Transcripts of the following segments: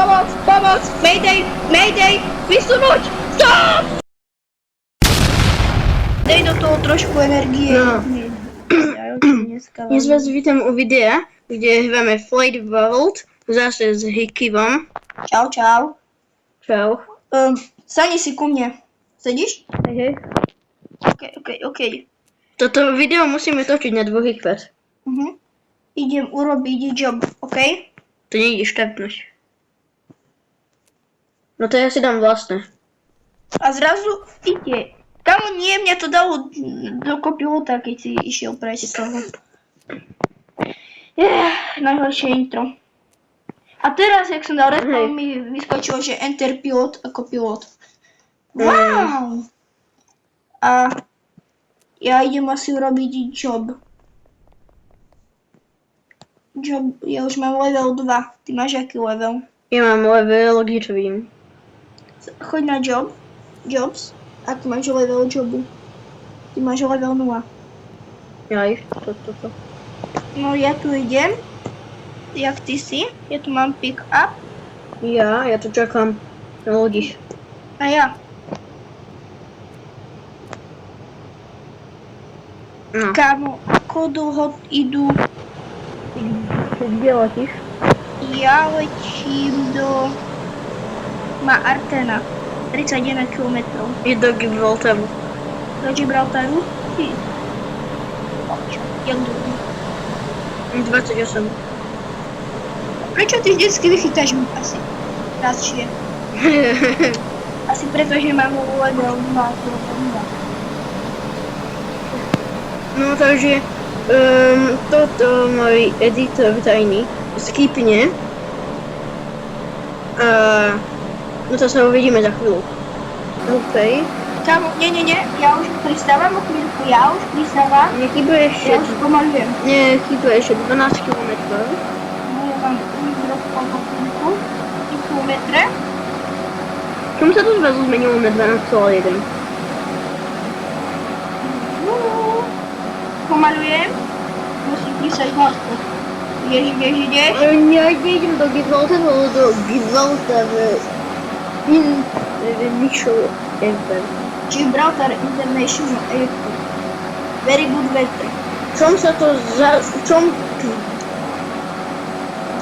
Pomoc! Mayday! Vysunúť! Stop! Dej do toho trošku energie. No. Dnes vás vítam u videa, kde hráme Flight World, zase s Hikivom. Čau. Čau. Sadni si ku mne. Sedíš? Hej. OK. Toto video musíme točiť na 2 hikvet. Idem urobiť job, OK? To nejde štartnúť. No to ja si dám vlastné. A zrazu ide. Kamo, nie, mňa to dalo do kopilota, keď si išiel prejsť toho. Najhoršie intro. A teraz, jak som dal retro, mi vyskočilo, že enter pilot ako pilot. Wow! A ja idem asi urobiť job. Ja už mám level 2. Ty máš aký level? Ja mám level, kde čo vidím. Choď na jobs. Ak máš level jobu. Ty máš level 0. Jaj, toto. No ja tu idem. Jak ty si? Ja tu mám pick up. Ja tu čakám na ľudí. A ja. No. Kámo, ako dlho idú? Kde letíš? Ja letím do Artena. 31 km. Je do Gibraltaru. Do Gibraltaru? Ty. Jak dlho? 28. Prečo ty vždycky vychytáš mi asi? Radšie. Asi preto, že mám level 2. No takže toto môj editor tajný skipne. No to sa uvidíme za chvíľu. OK. Kámo, nie, ja už pristávam o chvíľku, Nechýba ešte... Ja už pomalujem. Nechýba ešte 12 km. No ja mám rozpol o chvíľku, 3 kilometre. Čomu sa to zrazu zmenilo na 12,1? Pomalujem. Musím písať hlasno. Ideš? Nejdem do Gibraltaru, ale do Gibraltar International Airport. Gibraltar International Airport. Very good weather.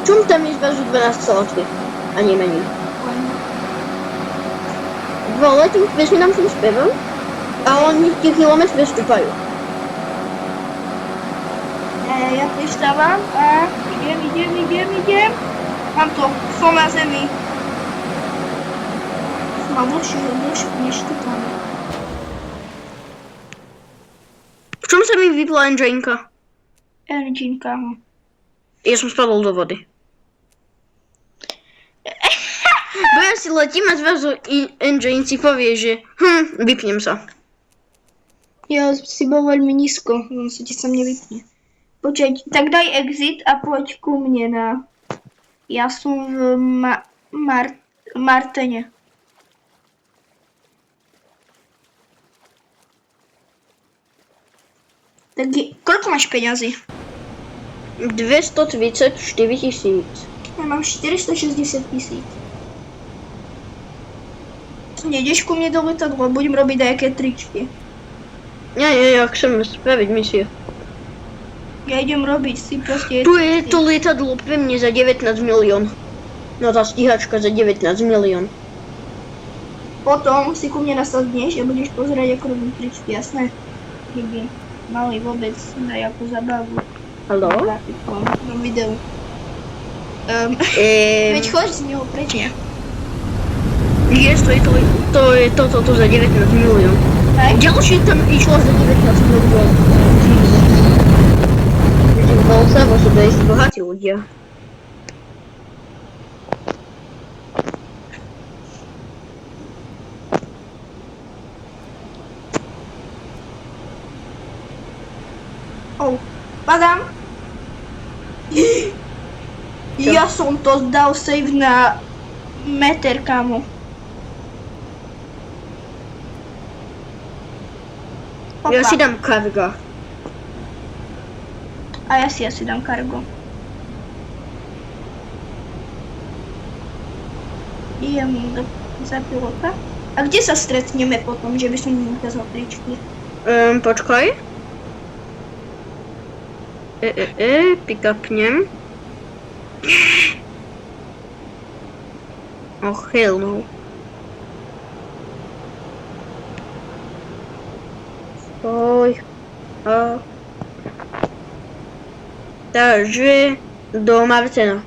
Čom tam je zrazu 12,3 a nie menej. Vole, tým vesmínam som spieval, a oni tie kilometre stúpajú. Ja pristávam a idem. Mám to, som na zemi. Mám dlhšiu než tu tam. V čom sa mi vypla engineka? Engineka. Ja som spadol do vody. Bo ja si letím a zrazu engine si povie, že vypnem sa. Ja si bol veľmi nízko, on sa ti sam nevypne. Počkaj, tak daj exit a poď ku mne na... Ja som v Martene. Tak koľko máš peňazí? 234 000. Ja mám 460 000. Nejdeš ku mne do letadla, budem robiť nejaké tričky. Ja chcem spraviť misiu. Ja idem robiť si proste... Tu je to lietadlo pre mňa za 19 milión. No tá stíhačka za 19 milión. Potom si ku mne nasadneš a budeš pozerať, ako robím tričky, jasné? Keby mali vôbec nejakú zabavu. Haló? Na videu. Veď choď z neho preč, nie? To je toto za 19 milión. Ďalšie tam išlo za 19 milión. Bol sa, môžu to ísť bohatí ľudia. Padám. Ja som to dal save na meter, kámo. Ja si dám cargo. A ja si asi dám cargo. idem za pilota. A kde sa stretneme potom, že by som mu ukázal tričky? Počkaj. Pick-upnem. Oh, hell no. Stoj. Takže do Marcena.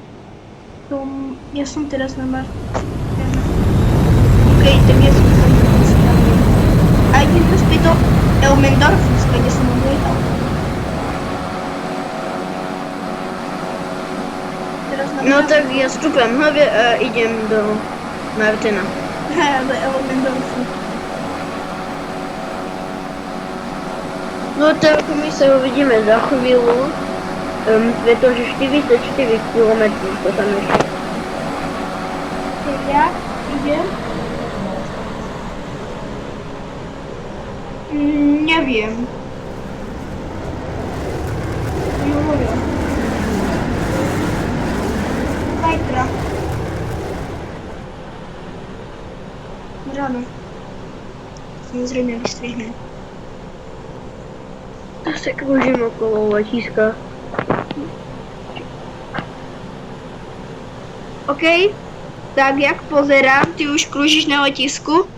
Ja som teraz na Marcena. Okej, tak ja som sa postavil. A idem to späť do Elmendorfu, kde som odletal. No tak ja stúpam hlavne a idem do Marcena. Do Elmendorfu. No tak my sa uvidíme za chvíľu, pretože 44 km to tam ešte. Ja idem. Neviem. Neviem. Zajtra. Ráno. Samozrejme vystrihnem. To sa krúžim okolo letiska. OK, tak jak pozerám, ty už krúžiš na letisku.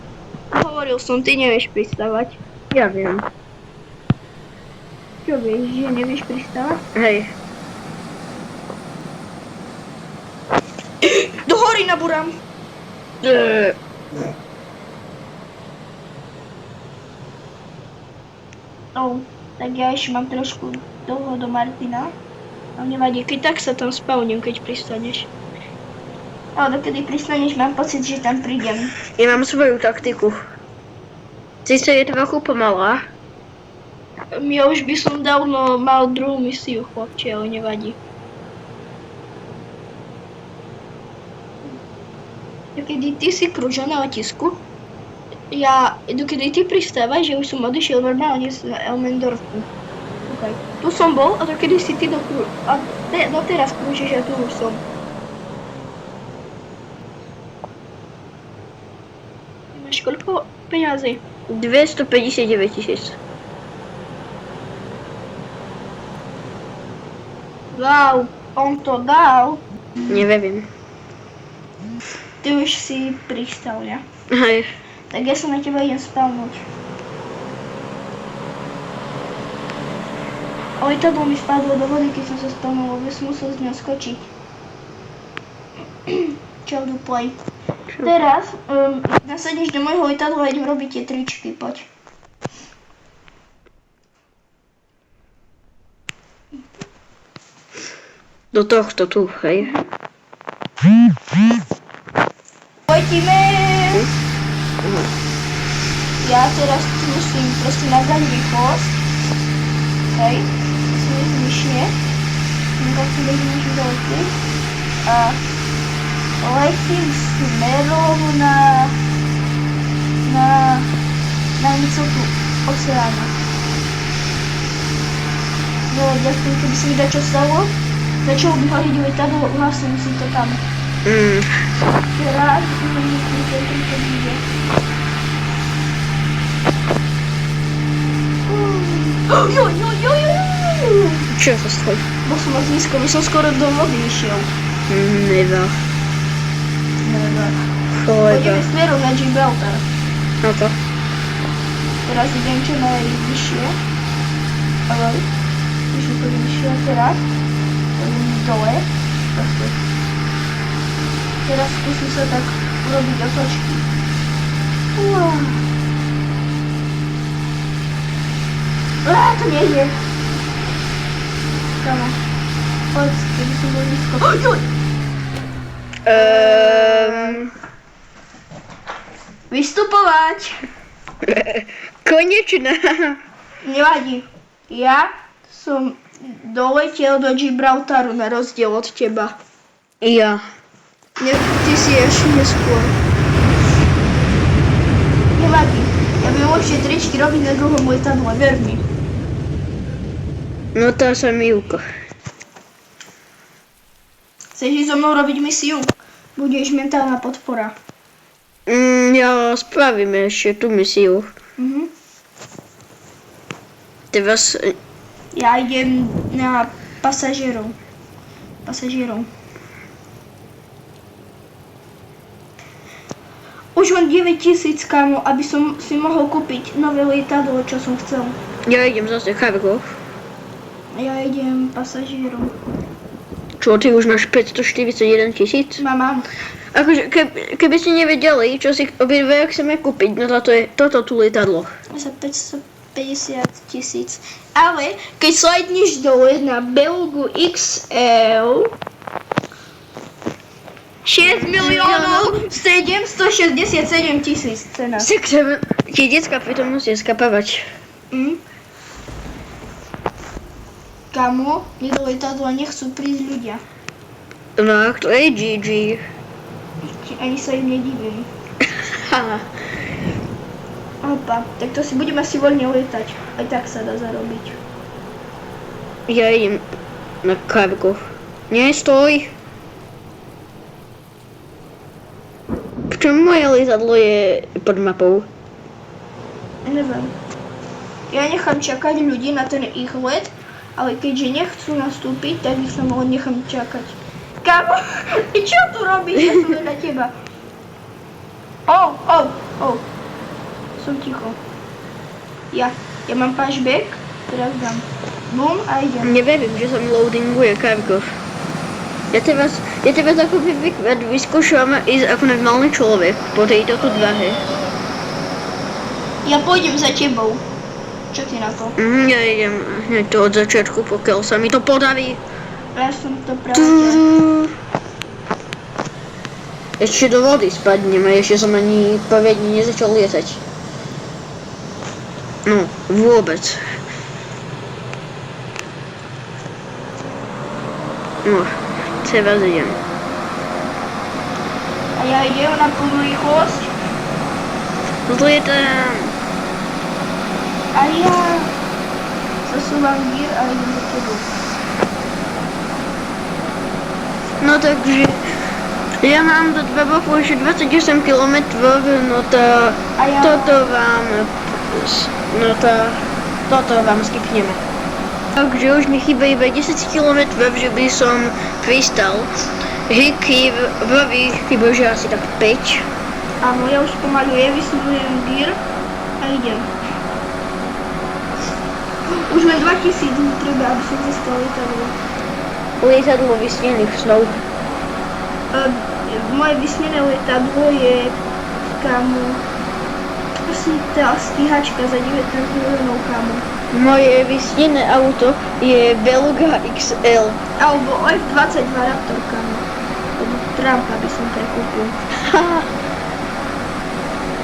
Hovoril som, ty nevieš pristávať. Ja viem. Čo vieš, že nevieš pristávať? Hej. Do hory nabúram. Tak ja ešte mám trošku dlho do Martina. Ale nevadí, keď tak sa tam spavním, keď pristaneš. Ale dokedy pristaneš, mám pocit, že tam prídem. Ja mám svoju taktiku. Sice je trochu pomalá. Ja už by som dávno mal druhú misiu, chlapče, ale nevadí. Dokedy ty si krúžil na letisku, dokedy ty pristávaš, že už som odišiel normálne z Elmendorfu. Okay. Tu som bol a dokedy si ty doteraz krúžiš a tu už som. Máš koľko peňazí? 259 000. Wow, on to dal. Neviem. Ty už si pristal, ja? Hej. Tak ja sa na teba idem spavnúť. Lietadlo mi spadlo do vody, keď som sa spavnul, lebo som musel z ňou skočiť. Chill do play. Teraz nasadíš do môjho lietadla a idem robiť tie tričky, poď. Do tohto tu, hej. Letíme! Ja teraz musím proste nabrať rýchlosť. Hej, musím ísť myšne. Tak si môžem doletieť. A letím smerom na nicotu oceána. No, ďakujem, keby si mi dačo stalo. Začalo by hodiť lietadlo, uhasím si to tam. Teraz budem to vidieť. Čo sa stalo? Bol som moc nízko, by som skoro do vody išiel. Nevá. Pôjdeme Chleba. smerom na Gibraltar. No to. Teraz idem čo najvyššie. Ale už to vyššie teraz. Pôjdem dole. Proste. Teraz skúsim sa tak urobiť otočky. To nejde. Kamo. Poď, keby som bol nízko. Vystupovať. Konečná. Nevadí. Ja som doletel do Gibraltaru na rozdiel od teba. Ja. Ty si ešte neskôr. Nevadí. Ja viem lepšie tričky robiť na druhom lietadle, ver mi. No to sa Milko. Chceš ísť so mnou robiť misiu? Budeš mentálna podpora. Ja spravíme ešte tú misiu. Teraz, Ja idem na pasažierov. Už len 9000, kámo, aby som si mohol kúpiť nové lietadlo, čo som chcel. ja idem zase cargo. Ja idem pasažierom. Čo, ty už máš 541 000? Mám. Akože, keby ste nevedeli, čo si obidve chceme kúpiť, no toto tu lietadlo. Za 550 000. Ale keď slidneš dole na Belgu XL 6 miliónov 767 000 cena. Ti detská pritom musia skapávať. Kamo, mne do lietadla nechcú prísť ľudia. No, to je GG. Ani sa im nedivím. Haha. Opa, tak to si budeme asi voľne lietať. Aj tak sa dá zarobiť. Ja idem na cargo. Nie, stoj. Prečo moje lietadlo je pod mapou? Neviem. Ja nechám čakať ľudí na ten ich let, ale keďže nechcú nastúpiť, tak ich som len nechám čakať. Kámo, čo tu robíš? Ja som na teba. Som ticho. Ja mám pushback, teraz dám. Bum a idem. Neverím, že sa mi loadinguje cargo. Ja teraz ako vyskúšam ísť ako normálny človek po tejto tu dvahe. Ja pôjdem za tebou. Čo ty na to? Ja idem hneď to od začiatku, pokiaľ sa mi to podarí. Ja som to práve... Ešte do vody spadnem a ešte som ani poriadne nezačal lietať. No, vôbec. No, teraz idem. A ja idem na plnú rýchlosť. Zlietam. A ja zasúvam gír a idem do teba. No takže, ja mám do Dvabochu ešte 28 km, no to toto vám skipneme. Takže už mi chýba iba 10 km, že by som pristal. Hiky vraví chýba, že asi tak 5. Áno, ja už pomalujem, vysúvajem gír a idem. Už len 2000 mi treba, aby som získal lietadlo. Lietadlo vysnených snov. Moje vysnené lietadlo je kámo, asi tá stíhačka za 19 miliónov, kámo. Moje vysnené auto je Belga XL. Alebo F-22 Raptor, kámo. Od Trumpa by som prekúpil.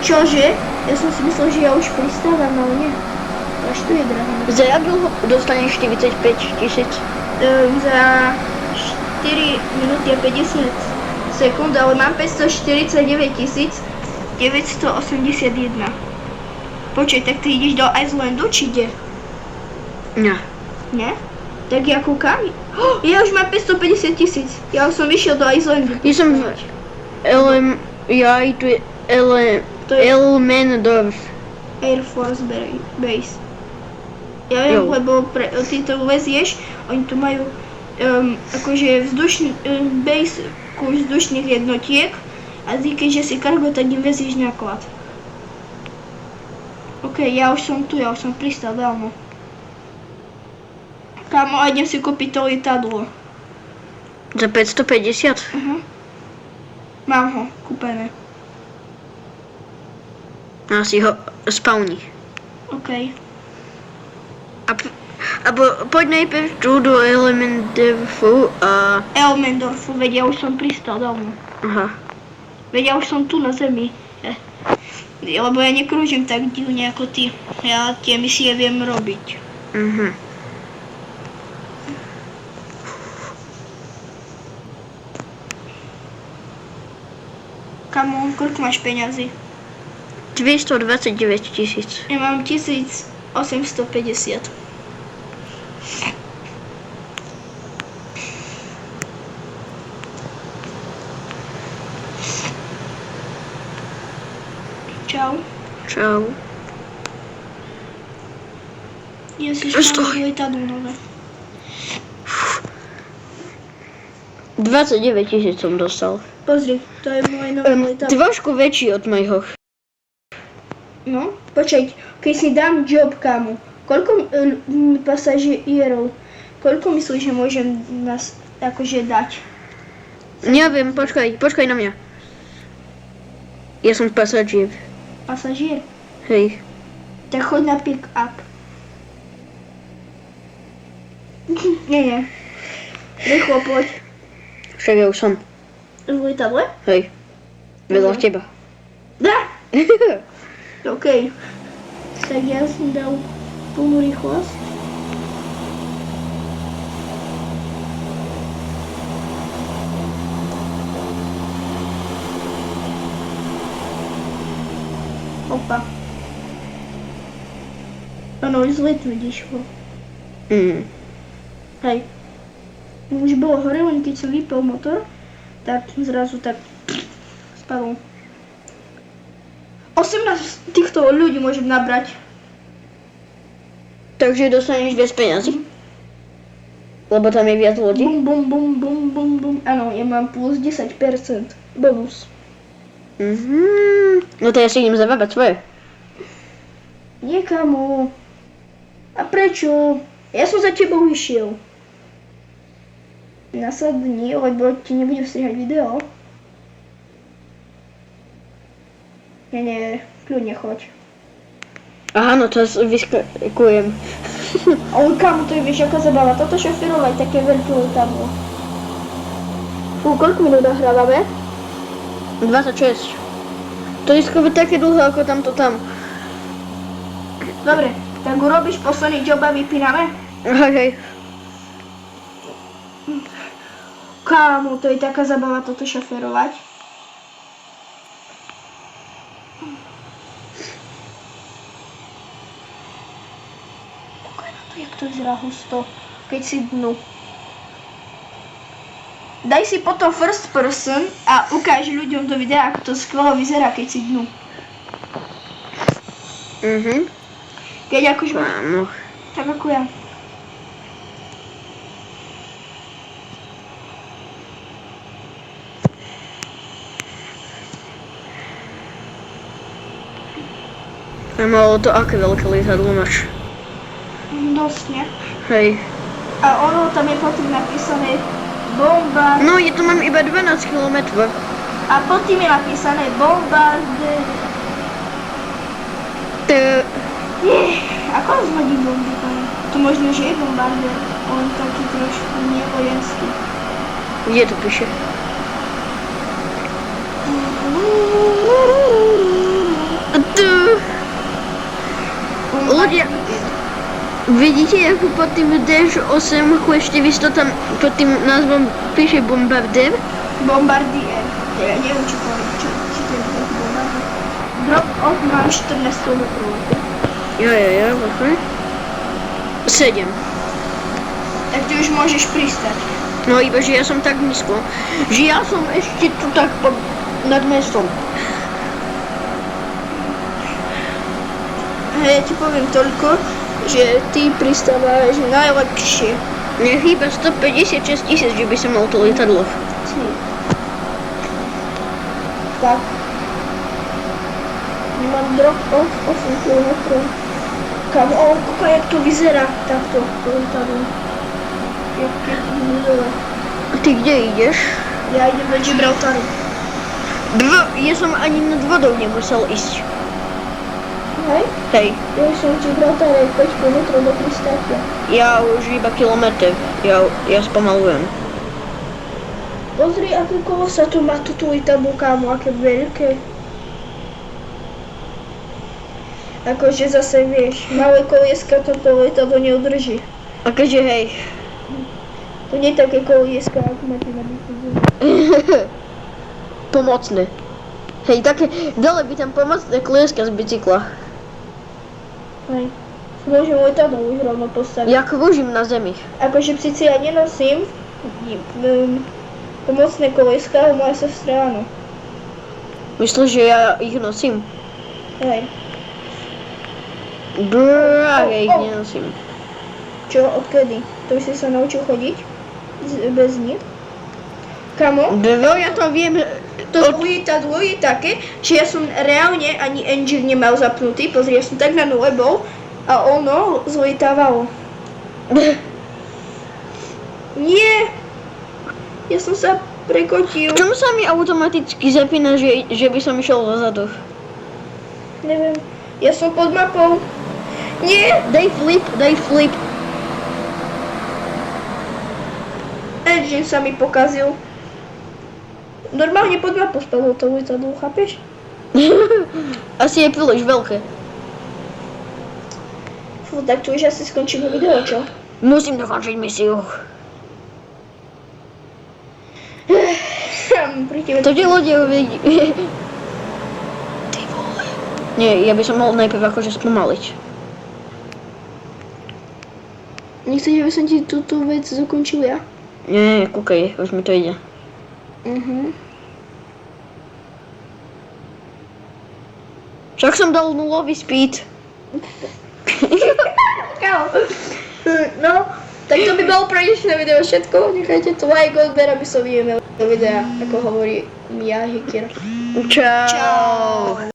Čože? Ja som si myslel, že ja už pristávam, ale nie. Až tu je drahé. Za jak dlho dostaneš 45 000? Za 4 minúty a 50 sekúnd, ale mám 549 981. Počkaj, tak ty ideš do Islandu, či kde? Nie. Nie? Tak ja kúkam. Ja už mám 550 000. Ja už som vyšiel do Islandu. Ja som v Elmendorf. Air Force Base. Ja viem, lebo ty to vezieš, oni tu majú akože vzdušný base vzdušných jednotiek a ty keďže si cargo, tak im vezíš náklad. Ok, ja už som tu, ja už som pristal dávno. Kámo, a idem si kúpiť to lietadlo. Za 550? Mám ho kúpené. A si ho spawni. OK. Poď najprv tu do Elmendorfu a... Elmendorfu, veď ja už som pristal dávno. Aha. Veď ja už som tu na zemi. Lebo ja nekrúžim tak divne ako ty. Ja tie misie viem robiť. Kamo, koľko máš peňazí? 229 000. Ja mám 1850. Čau. Čau. Ja si Stoj. škálujem lietadlo nové. 29 000 som dostal. Pozri, to je moje nové lietadlo. Trošku väčší od mojho. No, počkaj, keď si dám job, kámo, koľko pasažierov, koľko myslíš, že môžem nás akože dať? Neviem, počkaj na mňa. Ja som pasažier. Pasažier? Hej. Tak choď na pick up. Nie. Rýchlo poď. Však ja už som. V lietadle? Hej. Vedľa Dobre. teba. Dá! OK. Tak ja som dal plnú rýchlosť. Opa. Áno, už zlet vidíš. Hej. Už bolo hore, len keď som vypol motor, tak zrazu tak spadol. 18 týchto ľudí môžem nabrať. Takže dostaneš viac peniazy? Lebo tam je viac ľudí? Bum, bum, bum, bum, bum, bum. Áno, ja mám plus 10% bonus. No to ja si idem zavábať svoje. Nie, kamo. A prečo? Ja som za tebou išiel. Nasadni, lebo ti nebudem strihať video. Nie, kľudne choď. Aha, no to vyskakujem. Ale kamo, to je vieš, aká zabava. Toto šoferovať také veľké lietadlo. Fú, koľko minút nahrávame? 26. To je skoro také dlhé ako tamto tam. Dobre, tak urobíš posledný job a vypíname? Hej. Kámo, to je taká zabava toto šoferovať. Kúkaj na to, jak to vyzerá husto, keď si dnu. Daj si potom first person a ukáž ľuďom do videa, ako to skvelo vyzerá, keď si dnu. Keď akože... Áno. Tak ako ja. A malo to aké veľké lietadlo máš? Dosť, ne? Hej. A ono tam je potom napísané bomba. No, ja tu mám iba 12 km. A pod tým je napísané bombarde. Ako zhodí bomby tam? To možno, že je bombarder. On taký trošku nevojenský. Kde to píše? Ľudia, vidíte, ako pod tým Dash 8 400 tam pod tým názvom píše bombardier? Bombardier. Ja neviem, či to je bombardier. Drop off mám 14 km. Jo, okay. 7. Tak ty už môžeš pristať. No iba, že ja som tak nízko, že ja som ešte tu tak nad mestom. Ja ti poviem toľko, že ty pristávaš najlepšie. Mne chýba 156 000, že by som mal to lietadlo. Tak. Mám drop off 8 km. Kam, kúka, jak to vyzerá takto, to lietadlo. Jak vyzerá. A ty kde ideš? Ja idem do Gibraltaru. Ja som ani nad vodou nemusel ísť. Hej? Hej, Ja už som v Gibraltare 5 km do pristátia. ja už iba kilometr, ja spomalujem. Pozri, aké kolosa tu má túto lietadlo, kámo, aké veľké. Akože zase vieš, malé kolieska toto lietadlo neudrží. Akože hej. To nie je také kolieska, ako máte na bicykli. Pomocné. Hej, také, dole by tam pomocné kolieska z bicykla. Hej. Môžem lietadlo už rovno postaviť. Ja krúžim na zemi. Akože psici ja nenosím pomocné kolieska, ale moja sestra áno. Myslíš, že ja ich nosím? Hej. Hej, nenosím. Čo, odkedy? To by si sa naučil chodiť? Bez nich? Kamo? No ja to viem. To zlo je také, že ja som reálne ani engine nemal zapnutý, pozri, ja som tak na nule bol a ono zlietávalo. Nie! Ja som sa prekotil. Čomu sa mi automaticky zapína, že by som išiel dozadu? Neviem, ja som pod mapou. Nie! Daj flip. Engine sa mi pokazil. Normálne pod mapou spadlo to lietadlo, chápeš? Asi je príliš veľké. Fú, tak tu už asi skončíme video, čo? Musím dokončiť misiu. Pri tebe To tie lode uvidí. Ty vole. Nie, ja by som mal najprv akože spomaliť. Nechceš, aby som ti túto vec zakončil ja? Nie, kúkaj, už mi to ide. Však som dal nulový speed. No, tak to by bolo pre dnešné video všetko. Nechajte to like, odber, aby som videl videa, ako hovorí Mia Hikir. Čau.